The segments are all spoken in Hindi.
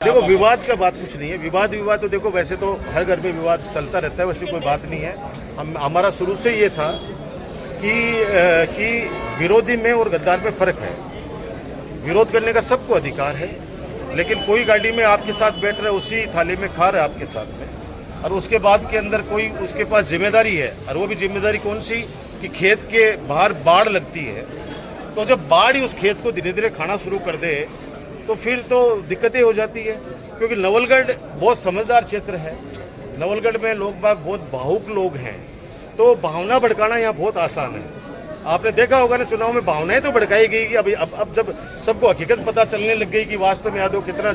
देखो विवाद का बात कुछ नहीं है। विवाद तो देखो वैसे तो हर घर में विवाद चलता रहता है, वैसे कोई बात नहीं है। हमारा शुरू से ये था कि विरोधी में और गद्दार में फर्क है। विरोध करने का सबको अधिकार है, लेकिन कोई गाड़ी में आपके साथ बैठ रहा है, उसी थाली में खा रहा है आपके साथ में, और उसके बाद के अंदर कोई उसके पास जिम्मेदारी है, और वो भी जिम्मेदारी कौन सी कि खेत के बाहर बाढ़ लगती है। तो जब बाढ़ ही उस खेत को धीरे धीरे खाना शुरू कर दे तो फिर तो दिक्कतें हो जाती है। क्योंकि नवलगढ़ बहुत समझदार क्षेत्र है। नवलगढ़ में लोग बाग बहुत भावुक लोग हैं, तो भावना भड़काना यहाँ बहुत आसान है। आपने देखा होगा ना, चुनाव में भावनाएं तो भड़काई गई कि अब जब सबको हकीकत पता चलने लग गई कि वास्तव में यादव कितना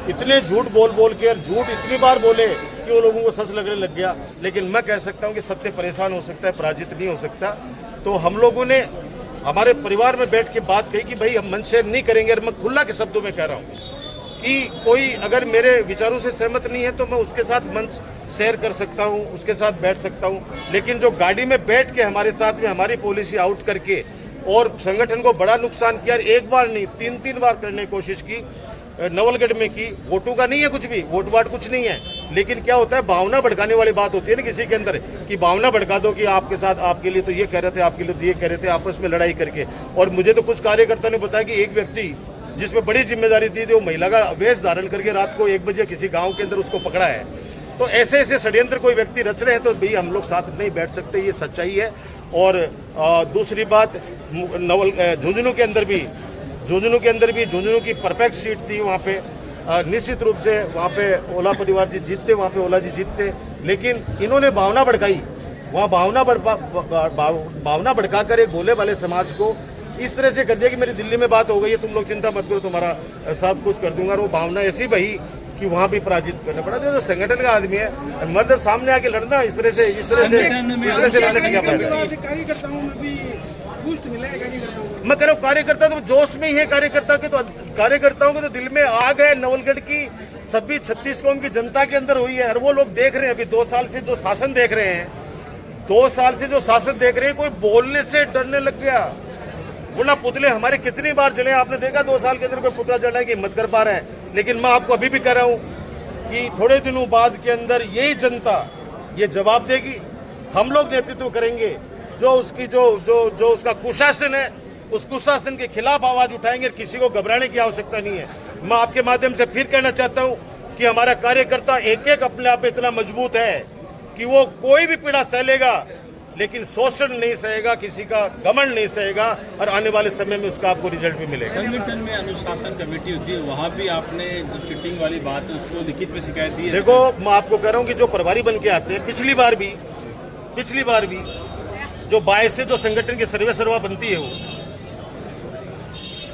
इतने झूठ बोल के, और झूठ इतनी बार बोले कि वो लोगों को सच लगने लग गया। लेकिन मैं कह सकता हूँ कि सत्य परेशान हो सकता है, पराजित नहीं हो सकता। तो हम लोगों ने हमारे परिवार में बैठ के बात कही कि भाई हम मंच शेयर नहीं करेंगे, और मैं खुला के शब्दों में कह रहा हूँ कि कोई अगर मेरे विचारों से सहमत नहीं है तो मैं उसके साथ मंच शेयर कर सकता हूँ, उसके साथ बैठ सकता हूँ। लेकिन जो गाड़ी में बैठ के हमारे साथ में हमारी पॉलिसी आउट करके और संगठन को बड़ा नुकसान किया, एक बार नहीं 3 बार करने की कोशिश की, नवलगढ़ में की। वोटों का नहीं है कुछ भी, वोट वाट कुछ नहीं है, लेकिन क्या होता है भावना भड़काने वाली बात होती है ना किसी के अंदर, कि भावना भड़का दो कि आपके साथ, आपके लिए तो ये कह रहे थे, आपके लिए तो ये कह रहे थे, आपस में लड़ाई करके। और मुझे तो कुछ कार्यकर्ता ने बताया कि एक व्यक्ति जिसमें बड़ी जिम्मेदारी थी, वो महिला का वेश धारण करके रात को 1 बजे किसी गाँव के अंदर उसको पकड़ा है। तो ऐसे षड्यंत्र कोई व्यक्ति रच रहे हैं तो भाई हम लोग साथ नहीं बैठ सकते, ये सच्चाई है। और दूसरी बात, झुंझुनू के अंदर भी झुंझुनू की परफेक्ट सीट थी। वहाँ पे निश्चित रूप से वहाँ पे ओला परिवार जी जीतते, वहाँ पे ओला जी जीतते, लेकिन इन्होंने भावना भड़काई। वहाँ भावना भड़का कर एक भोले वाले समाज को इस तरह से कर दिया कि मेरी दिल्ली में बात हो गई है, तुम लोग चिंता मत करो, तुम्हारा सब कुछ कर दूंगा। और वो भावना ऐसी बही कि वहाँ भी पराजित करना पड़ा। जो संगठन का आदमी है, मर्द सामने आके लड़ना इस तरह से लड़ने से क्या फायदा। मैं कह रहा हूँ कार्यकर्ता तो जोश में ही है। कार्यकर्ताओं के तो दिल में आग है। नवलगढ़ की सभी 36 कौम की जनता के अंदर हुई है, और वो लोग देख रहे हैं। अभी 2 साल से जो शासन देख रहे हैं, कोई बोलने से डरने लग गया। वरना पुतले हमारे कितनी बार जले, आपने देखा 2 साल के अंदर कोई पुतला जलने की हिम्मत कर पा रहा है। लेकिन मैं आपको अभी भी कह रहा हूं कि थोड़े दिनों बाद के अंदर यही जनता ये जवाब देगी। हम लोग नेतृत्व करेंगे, जो उसका कुशासन है, उस कुशासन के खिलाफ आवाज उठाएंगे। किसी को घबराने की आवश्यकता नहीं है। मैं आपके माध्यम से फिर कहना चाहता हूं कि हमारा कार्यकर्ता एक अपने आप में इतना मजबूत है कि वो कोई भी पीड़ा सह लेगा, लेकिन शोषण नहीं सहेगा, किसी का घमंड नहीं सहेगा, और आने वाले समय में उसका आपको रिजल्ट भी मिलेगा। संगठन में अनुशासन कमेटी होती है, वहाँ भी आपने जो चिटिंग वाली बात है उसको लिखित में शिकायत दी है? देखो मैं आपको कह रहा हूँ कि जो प्रभारी बन के आते हैं, पिछली बार भी जो 22 से जो संगठन की सर्वा बनती है, वो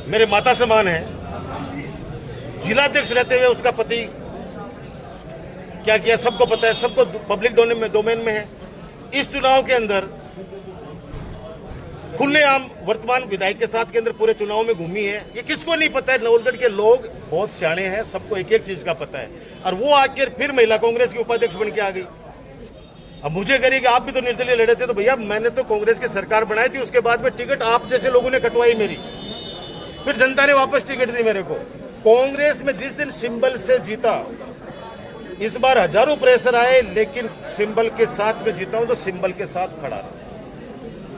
मेरे माता समान है। जिलाध्यक्ष रहते हुए उसका पति क्या किया सबको पता है, सबको पब्लिक डोमेन में है। इस चुनाव के अंदर खुलेआम वर्तमान विधायक के साथ के अंदर पूरे चुनाव में घूमी है। ये किसको नहीं पता है? नवलगढ़ के लोग बहुत सियाणे हैं, सबको एक चीज का पता है। और वो आकर फिर महिला कांग्रेस की उपाध्यक्ष बन के आ गई। अब मुझे करिए कि आप भी तो निर्दलीय लड़े थे, तो भैया मैंने तो कांग्रेस की सरकार बनाई थी, उसके बाद में टिकट आप जैसे लोगों ने कटवाई मेरी, फिर जनता ने वापस टिकट दी मेरे को। कांग्रेस में जिस दिन सिंबल से जीता, इस बार हजारों प्रेशर आए, लेकिन सिंबल के साथ में जीता हूं, तो सिंबल के साथ खड़ा रहा।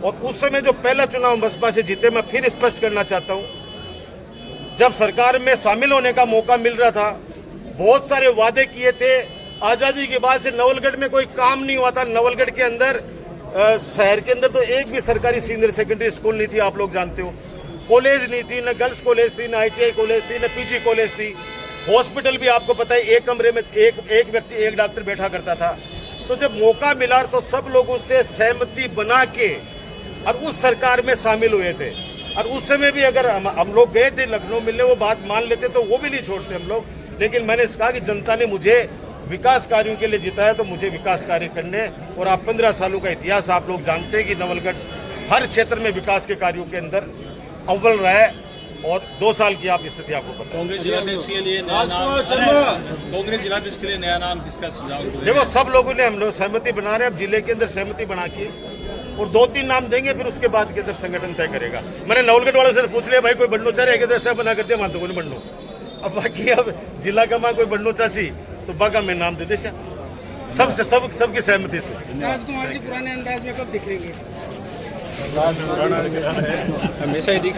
और उस समय जो पहला चुनाव बसपा से जीते, मैं फिर स्पष्ट करना चाहता हूं, जब सरकार में शामिल होने का मौका मिल रहा था, बहुत सारे वादे किए थे। आजादी के बाद से नवलगढ़ में कोई काम नहीं हुआ था। नवलगढ़ के अंदर शहर के अंदर तो एक भी सरकारी सीनियर सेकेंडरी स्कूल नहीं थी, आप लोग जानते हो। कॉलेज नहीं थी, न गर्ल्स कॉलेज थी, न ITI कॉलेज थी, न PG कॉलेज थी। हॉस्पिटल भी आपको पता है, एक कमरे में एक व्यक्ति, एक डॉक्टर बैठा करता था। तो जब मौका मिला तो सब लोगों से सहमति बना के और उस सरकार में शामिल हुए थे। और उस समय भी अगर हम लोग गए थे लखनऊ मिलने, वो बात मान लेते तो वो भी नहीं छोड़ते हम लोग। लेकिन मैंने कहा कि जनता ने मुझे विकास कार्यों के लिए जिताया, तो मुझे विकास कार्य करने। और आप 15 सालों का इतिहास आप लोग जानते हैं कि नवलगढ़ हर क्षेत्र में विकास के कार्यों के अंदर अव्वल रहा है। और 2 साल की आप स्थिति आपको पता है। कांग्रेस जिलाध्यक्ष के लिए नया नाम किसका सुझाव? देखो सब लोगों ने, हम लोग सहमति बना रहे हैं। अब जिले के अंदर सहमति बना के और 2-3 नाम देंगे, फिर उसके बाद के अंदर संगठन तय करेगा। मैंने नवलगढ़ वालों से पूछ लिया, भाई कोई बंडो चाह रहे तो ऐसा बना करते, मान तो कोई बंडो अब बाकी अब जिला का मां कोई बंडो चासी तो बाका मैं नाम दे दे सबसे सबकी सहमति से। राजकुमार जी पुराने अंदाज में कब दिखेंगे? हमेशा ही दिख